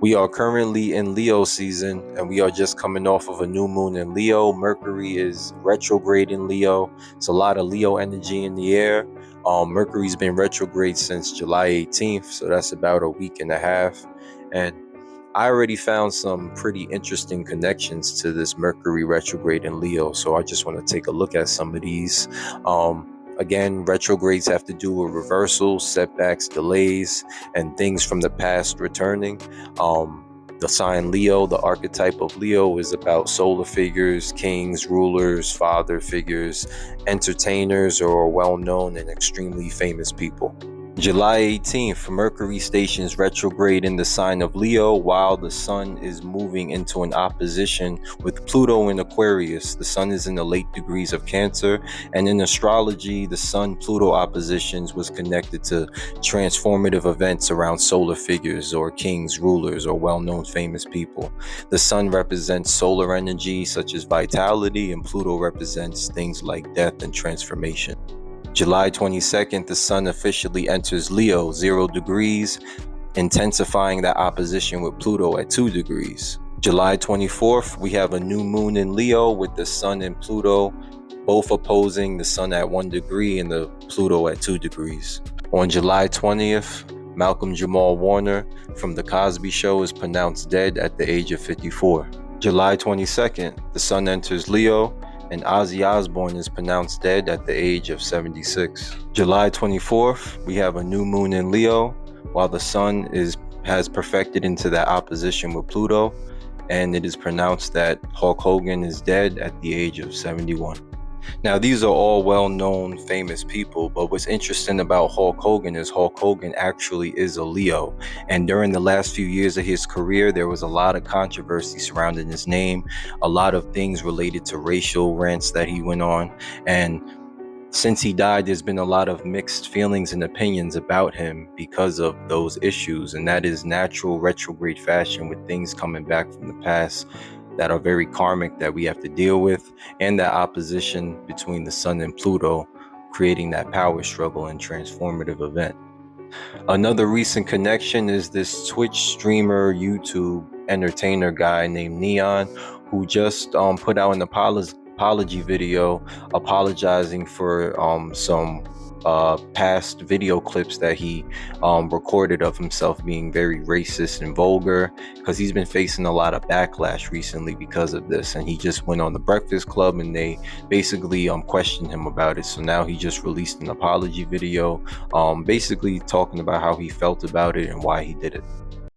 We are currently in Leo season, and we are just coming off of a new moon in Leo. Mercury is retrograde in Leo. It's a lot of Leo energy in the air. Mercury's been retrograde since July 18th, so that's about a week and a half. And I already found some pretty interesting connections to this Mercury retrograde in Leo, so I just want to take a look at some of these. Again, retrogrades have to do with reversals, setbacks, delays, and things from the past returning. The sign Leo, the archetype of Leo, is about solar figures, kings, rulers, father figures, entertainers, or well-known and extremely famous people. July 18th, Mercury stations retrograde in the sign of Leo while the Sun is moving into an opposition with Pluto in Aquarius. The Sun is in the late degrees of Cancer, and in astrology, the Sun-Pluto oppositions was connected to transformative events around solar figures or kings, rulers, or well-known famous people. The Sun represents solar energy such as vitality, and Pluto represents things like death and transformation. July 22nd, the Sun officially enters Leo, 0 degrees, intensifying that opposition with Pluto at 2 degrees. July 24th, we have a new moon in Leo with the Sun and Pluto both opposing, the Sun at 1 degree and the Pluto at 2 degrees. On July 20th, Malcolm Jamal Warner from The Cosby Show is pronounced dead at the age of 54. July 22nd, the Sun enters Leo, and Ozzy Osbourne is pronounced dead at the age of 76. July 24th, we have a new moon in Leo, while the Sun has perfected into that opposition with Pluto, and it is pronounced that Hulk Hogan is dead at the age of 71. Now, these are all well-known, famous people, but what's interesting about Hulk Hogan is Hulk Hogan actually is a Leo. And during the last few years of his career, there was a lot of controversy surrounding his name, a lot of things related to racial rants that he went on. And since he died, there's been a lot of mixed feelings and opinions about him because of those issues. And that is natural retrograde fashion with things coming back from the past that are very karmic that we have to deal with, and that opposition between the Sun and Pluto, creating that power struggle and transformative event. Another recent connection is this Twitch streamer, YouTube entertainer guy named Neon, who just put out an apology video apologizing for some past video clips that he recorded of himself being very racist and vulgar, because he's been facing a lot of backlash recently because of this. And he just went on the Breakfast Club and they basically questioned him about it. So now he just released an apology video basically talking about how he felt about it and why he did it.